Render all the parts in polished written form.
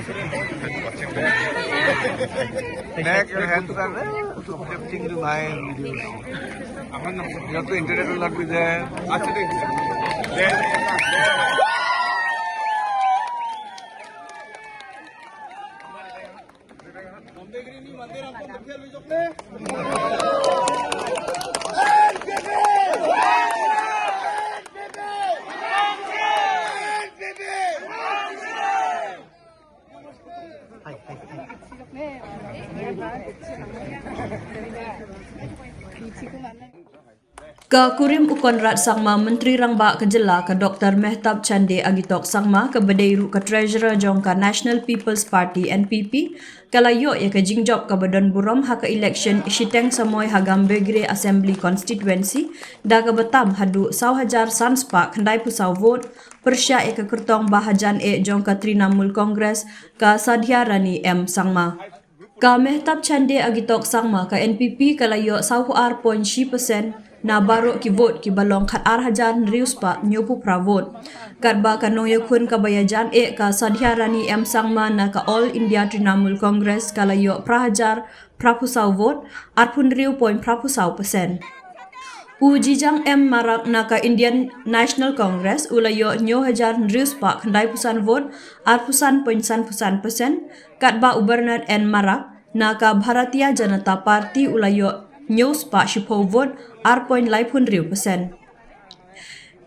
Make your hands are uplifting to my videos. You have to internet will not be there. Ka kurim u Conrad sangma Menteri Rangba Kejela ka Dr Mehtab Chandee agitok sangma ka bedairu ka Treasurer jong ka National People's Party NPP kalayo ya ka jingjob ka badan burom ha ka election isiteng samoy ha Gambegre Assembly Constituency da ka batam hadu 1,000 sanspa khandai pusau vote persya ya ka kertong bahajan jong ka Trinamool Congress ka Sadhiarani M sangma. Ka Mehtab Chandee agitok sangma ka NPP kalayo 0.6% na baro ki vote ki balong khat arhajan riuspa nyopu pra vote karba kanong yakun kabayajan ka Sadhiarani M sangma na ka All India Trinamool Congress kalayo prahajar prapusau vote arpun riu point prapusau persen. Ujijang M marak na ka Indian National Congress ulayo nyo hajar riuspa khandai pusan vote arpusan pusan persen katba Bernard N marak na ka Bharatiya Janata Party ulayo news pa shipo vote R.5%.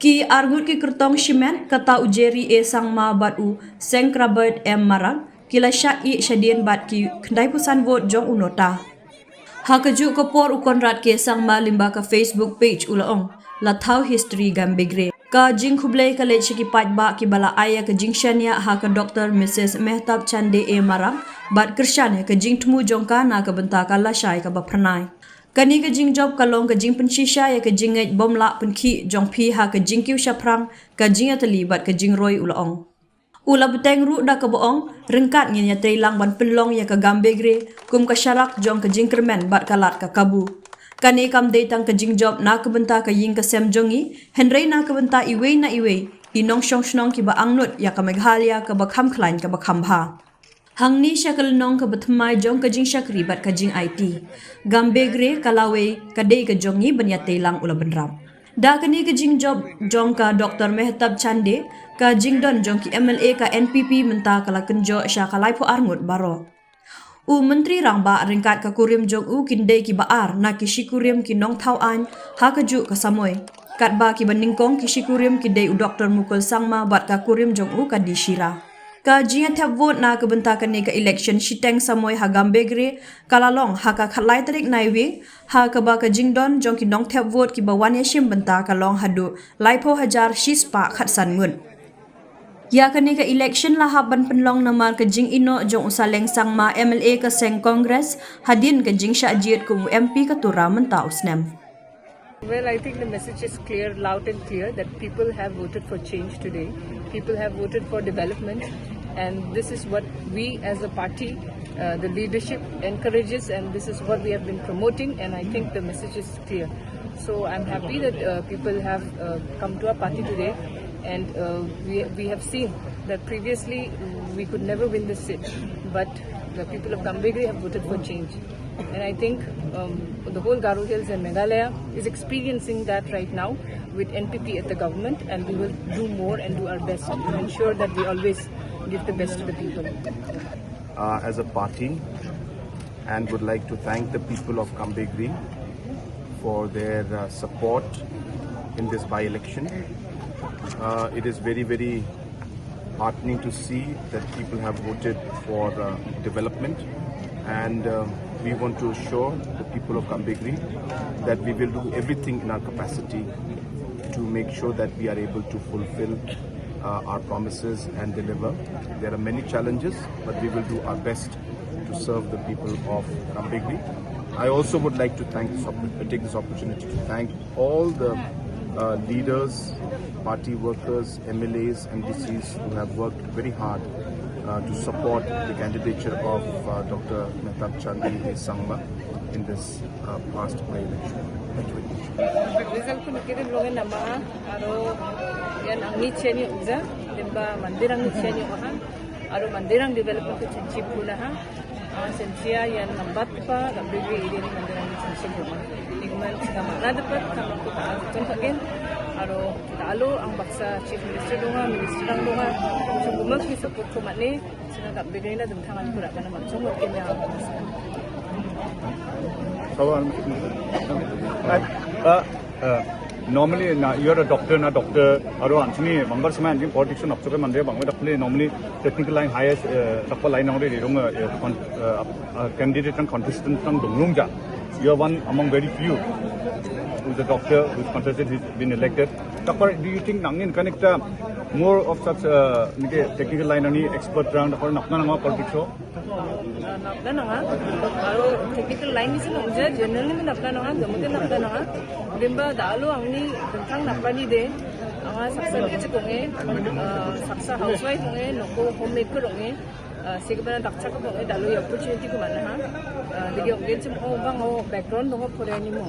Ki argut ki kertong shimen kata ujeri sangma bat u sengkrabert M marang kila syai syadien bat ki kendai pusan vote jong unota. Hakaju kopor u Conrad ke sangma limba ka Facebook page ulaong latau history Gambegre. Ka jing khublai kale chiki pat ba ki bala aya ka jing shania ha ka Dr Mrs Mehtab Chandee marang bat kersyane ka jing temu jongka na ka benta ka lasai ka bapranai. Kani ka jing job kalong ka jing pensisya ya ka jing ngait bom la penki jong pi ha ka jing kiw syaprang ka jing atali bat ka jing roy ulaong. Ula beteng ru da ka boong rengkat ngin ya teilang ban penlong ya ka Gambegre kum ka syarak jong ka jing kermen bat kalat ka kabu. Kani kam datang ka jing job na ka benta ka ying ka sem jongi henrei na ka benta iwe na iwe inong syong snong ki ba angnut ya ka Meghalaya ka bakham klain ka bakham ha. Hangni syakal nong ka batmai jong ka jing syakri bat ka jing IT. Gambegre kalawe kadai ka jongi banya telang ula benram. Da kani ka jing job jong ka Dr Mehtab Chandee ka jing don jong ki MLA ka NPP menta kala kenjo syakalai po arngut baro. U Menteri Rangba ringkat ka kurim jong u kindai ki baar na ki shikurim ki nong thau an ha ka ju ka samoy. Kat ba ki bandingkong ki shikurim ki dai u Dr Mukul sangma bat ka kurim jong u ka di Shira. Ka jinga thap vote na ka bentakan ni ka election shiteng samoy ha Gambegre kalalong ha ka khatlai tarik naiwe ha ka ba ka jingdon jong ki nong thap vote ki bawan ya shim benta kalong hadu laipo hajar shispa khatsan ngut. Ya ka ni ka election la ha ban penlong namar ka jing ino jong usaleng sangma MLA ka seng Congress hadin ka jing sya ajiet ku MP ka tura menta usnem. Well, I think the message is clear, loud and clear that people have voted for change today. People have voted for development, and this is what we as a party, the leadership encourages, and this is what we have been promoting, and I think the message is clear. So I'm happy that people have come to our party today, and we have seen that previously we could never win this seat, but the people of Gambegre have voted for change. And I think the whole Garo Hills and Meghalaya is experiencing that right now with NPP at the government, and we will do more and do our best to ensure that we always give the best to the people. As a party, and would like to thank the people of Gambegre for their support in this by-election. It is very, very heartening to see that people have voted for development, and we want to assure the people of Gambegre that we will do everything in our capacity to make sure that we are able to fulfill our promises and deliver. There are many challenges, but we will do our best to serve the people of Gambegre. I also would like to take this opportunity to thank all the leaders, party workers, MLAs, MDCs who have worked very hard to support the candidature of Dr Mehtab Chandee Sangma in this past by-election. Thank you very much. Result ko nakirin longan nama aro yan ang niche ni uza dimba mandir ang niche ni ohan aru mandirang development ko chanchi puna ha sensia yan nambat pa Gambegre area ni mandirang chanchi puna igman sila mana dapat kami ko taatun again aru talo ang baksa chief minister donga minister ang donga sumumag ni support ko mani sila Gambegre na dumtangan ko ra kana magsungot kanya normally you are a doctor aro anchini mangar sama anjing politics na apchoke mande bangwe dakle normally technical line highest takpa line ngore rirung candidate and contestant tang donglung ja you are one among very few who is a doctor who is contested, he's been elected. Do you think nangin connect more of such technical line ani expert round or nakna politics ho? Nakna nga. Aro technical line is no je generally me nakna nga gamute nakna nga. Dimba dalo angni tentang napani de. Anga saksa ke konge saksa housewife konge noko homemaker konge sigabana dakcha ko konge dalo opportunity ko mana ha. Digi ongen chum bang background dong pore ni mo.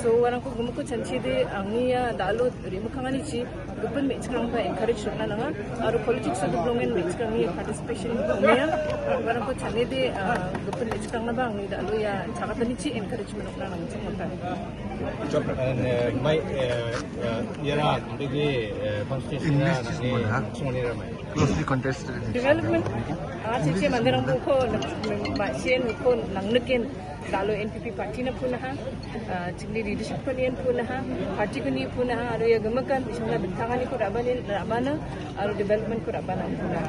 So warang ko gumuko chanchi de angniya dalo rimukangani chi gupun me chkrang ba encourage rona nga aro politics of dongen me chkrang ni participation niya warang ko chane de gupun me chkrang na ba angni dalo ya chagatani chi encouragement rona nang chumata. And my era the constitution closely contested. Development chichi mandirang ko ba sien ko nang nukin dalo NPP party na puna ha chingli leadership ko niyan puna ha party ko ni puna ha aro ya gamakan isang na bintangan ni ko rabana aro development ko rabana puna